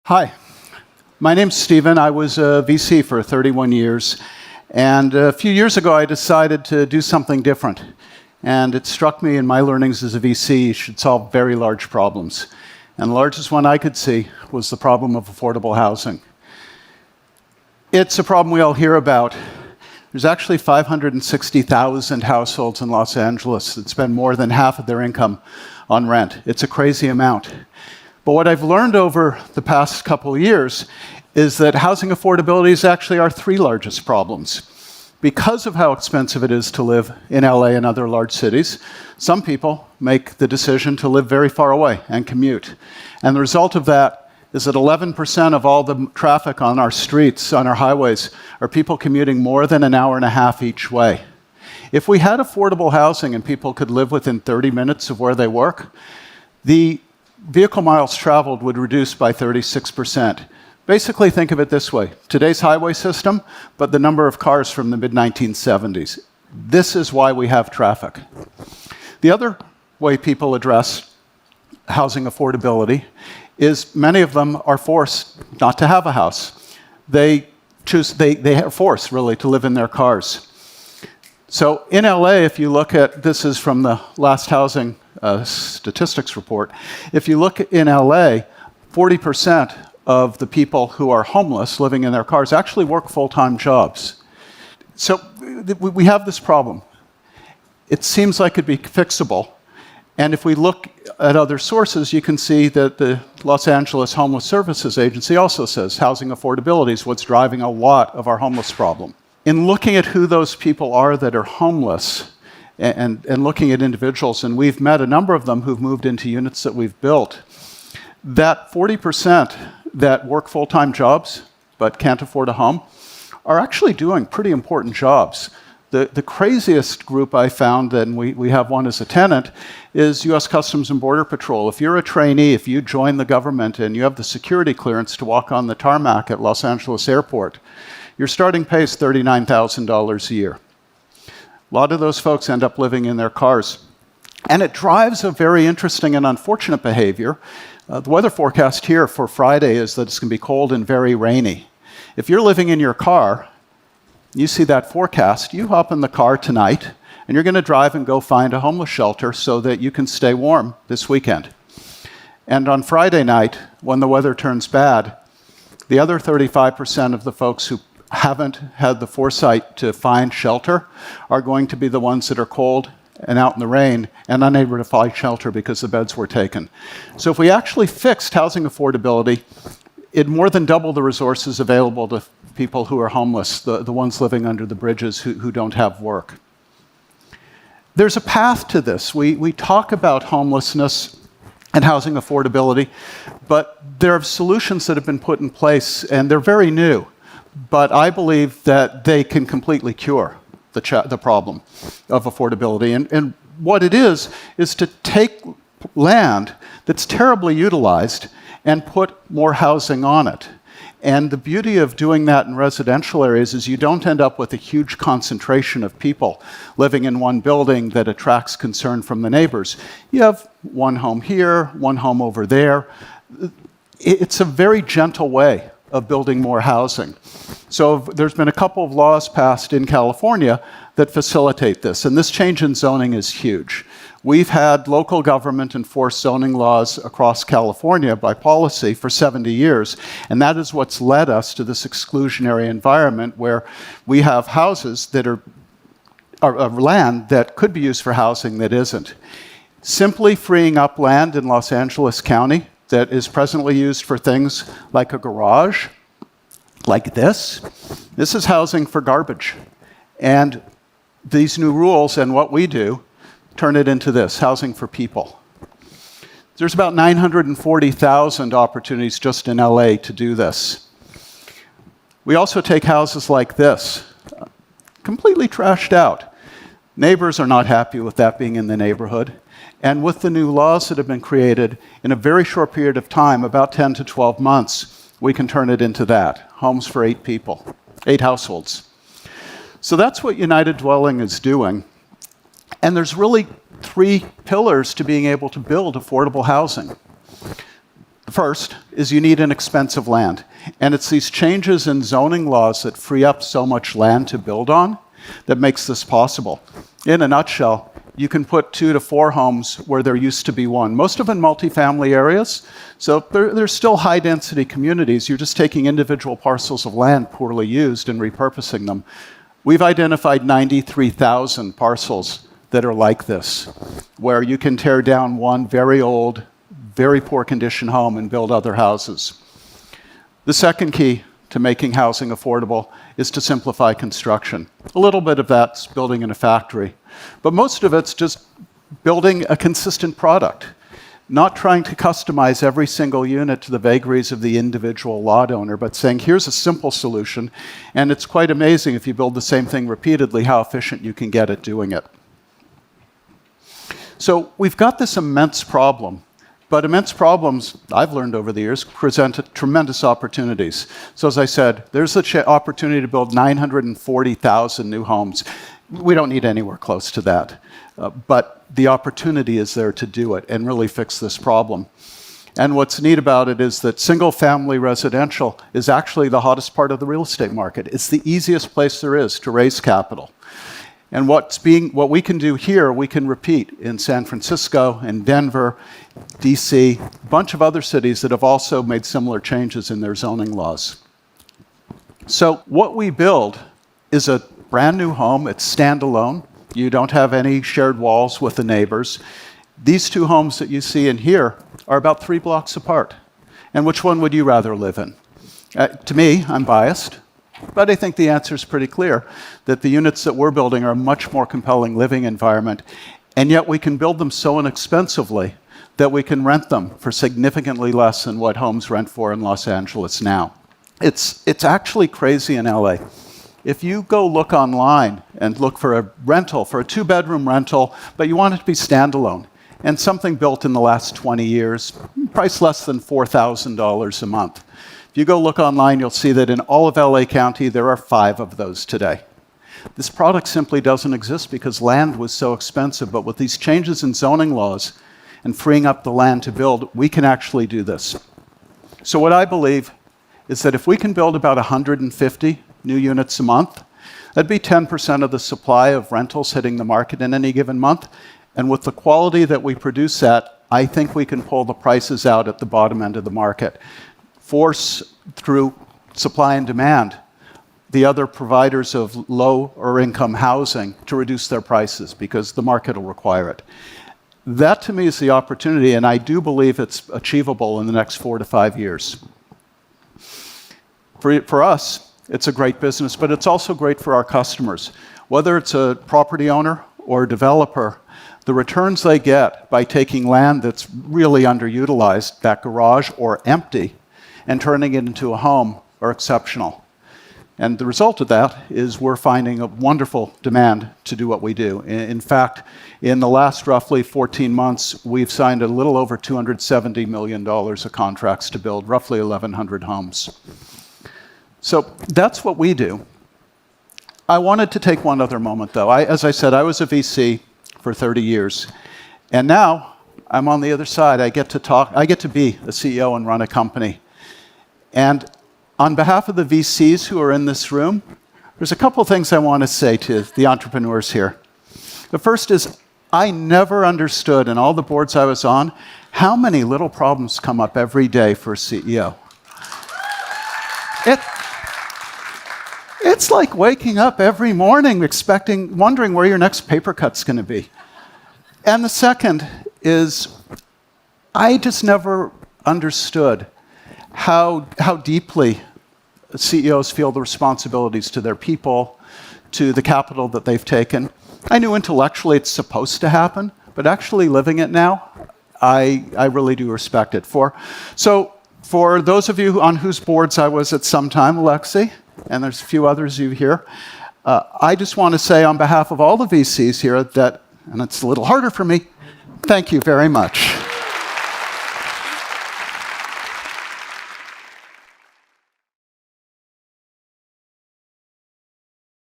Hi, my name's Steven. I was a VC for 31 years, and a few years ago I decided to do something different. And it struck me in my learnings as a VC, you should solve very large problems. And the largest one I could see was the problem of affordable housing. It's a problem we all hear about. There's actually 560,000 households in Los Angeles that spend more than half of their income on rent. It's a crazy amount. But what I've learned over the past couple of years is that housing affordability is actually our three largest problems. Because of how expensive it is to live in LA and other large cities, some people make the decision to live very far away and commute. And the result of that is that 11% of all the traffic on our streets, on our highways, are people commuting more than an hour and a half each way. If we had affordable housing and people could live within 30 minutes of where they work, the vehicle miles traveled would reduce by 36%. Basically, think of it this way. Today's highway system, but the number of cars from the mid-1970s. This is why we have traffic. The other way people address housing affordability is many of them are forced not to have a house. They are forced, really, to live in their cars. So in LA, if you look at, this is from the last housing statistics report, if you look in LA, 40% of the people who are homeless living in their cars actually work full-time jobs. So we have this problem. It seems like it'd be fixable. And if we look at other sources, you can see that the Los Angeles Homeless Services Agency also says housing affordability is what's driving a lot of our homeless problem. In looking at who those people are that are homeless and looking at individuals, and we've met a number of them who've moved into units that we've built, that 40% that work full-time jobs but can't afford a home are actually doing pretty important jobs. The craziest group I found, and we have one as a tenant, is US Customs and Border Patrol. If you're a trainee, if you join the government and you have the security clearance to walk on the tarmac at Los Angeles Airport, your starting pay is $39,000 a year. A lot of those folks end up living in their cars. And it drives a very interesting and unfortunate behavior. The weather forecast here for Friday is that it's going to be cold and very rainy. If you're living in your car, you see that forecast, you hop in the car tonight, and you're going to drive and go find a homeless shelter so that you can stay warm this weekend. And on Friday night, when the weather turns bad, the other 35% of the folks who haven't had the foresight to find shelter are going to be the ones that are cold and out in the rain and unable to find shelter because the beds were taken. So if we actually fixed housing affordability, it'd more than double the resources available to people who are homeless, the ones living under the bridges who don't have work. There's a path to this. We talk about homelessness and housing affordability, but there are solutions that have been put in place, and they're very new. But I believe that they can completely cure the problem of affordability. And what it is to take land that's terribly utilized and put more housing on it. And the beauty of doing that in residential areas is you don't end up with a huge concentration of people living in one building that attracts concern from the neighbors. You have one home here, one home over there. It's a very gentle way of building more housing. So there's been a couple of laws passed in California that facilitate this, and this change in zoning is huge. We've had local government enforce zoning laws across California by policy for 70 years, and that is what's led us to this exclusionary environment where we have houses that are land that could be used for housing that isn't. Simply freeing up land in Los Angeles County that is presently used for things like a garage, like this. This is housing for garbage. And these new rules and what we do turn it into this, housing for people. There's about 940,000 opportunities just in LA to do this. We also take houses like this, completely trashed out. Neighbors are not happy with that being in the neighborhood. And with the new laws that have been created, in a very short period of time, about 10 to 12 months, we can turn it into that. Homes for 8 people, 8 households. So that's what United Dwelling is doing. And there's really 3 pillars to being able to build affordable housing. First is you need inexpensive land. And it's these changes in zoning laws that free up so much land to build on that makes this possible. In a nutshell, you can put 2 to 4 homes where there used to be 1. Most of them multifamily areas, so they're still high-density communities. You're just taking individual parcels of land poorly used and repurposing them. We've identified 93,000 parcels that are like this, where you can tear down one very old, very poor condition home and build other houses. The second key to making housing affordable is to simplify construction. A little bit of that's building in a factory, but most of it's just building a consistent product, not trying to customize every single unit to the vagaries of the individual lot owner, but saying, here's a simple solution, and it's quite amazing if you build the same thing repeatedly, how efficient you can get at doing it. So we've got this immense problem. But immense problems, I've learned over the years, present tremendous opportunities. So as I said, there's the opportunity to build 940,000 new homes. We don't need anywhere close to that. But the opportunity is there to do it and really fix this problem. And what's neat about it is that single-family residential is actually the hottest part of the real estate market. It's the easiest place there is to raise capital. And what we can do here, we can repeat in San Francisco, in Denver, DC, a bunch of other cities that have also made similar changes in their zoning laws. So what we build is a brand new home. It's standalone. You don't have any shared walls with the neighbors. These 2 homes that you see in here are about 3 blocks apart. And which one would you rather live in? To me, I'm biased. But I think the answer is pretty clear, that the units that we're building are a much more compelling living environment, and yet we can build them so inexpensively that we can rent them for significantly less than what homes rent for in Los Angeles now. It's actually crazy in LA. If you go look online and look for a rental, for a 2-bedroom rental, but you want it to be standalone, and something built in the last 20 years, price less than $4,000 a month. If you go look online, you'll see that in all of LA County, there are 5 of those today. This product simply doesn't exist because land was so expensive, but with these changes in zoning laws and freeing up the land to build, we can actually do this. So what I believe is that if we can build about 150 new units a month, that'd be 10% of the supply of rentals hitting the market in any given month. And with the quality that we produce at, I think we can pull the prices out at the bottom end of the market. Force through supply and demand the other providers of low or income housing to reduce their prices because the market will require it. That to me is the opportunity, and I do believe it's achievable in the next 4 to 5 years. For us, it's a great business, but it's also great for our customers. Whether it's a property owner or a developer, the returns they get by taking land that's really underutilized, that garage, or empty, and turning it into a home are exceptional. And the result of that is we're finding a wonderful demand to do what we do. In fact, in the last roughly 14 months, we've signed a little over $270 million of contracts to build roughly 1,100 homes. So that's what we do. I wanted to take one other moment, though. As I said, I was a VC for 30 years. And now I'm on the other side. I get to be a CEO and run a company. And on behalf of the VCs who are in this room, there's a couple things I want to say to the entrepreneurs here. The first is, I never understood in all the boards I was on how many little problems come up every day for a CEO. It's like waking up every morning wondering where your next paper cut's going to be. And the second is, I just never understood how deeply CEOs feel the responsibilities to their people, to the capital that they've taken. I knew intellectually it's supposed to happen, but actually living it now, I really do respect it. So for those of you on whose boards I was at some time, Alexi, and there's a few others of you here, I just want to say on behalf of all the VCs here that, and it's a little harder for me, thank you very much.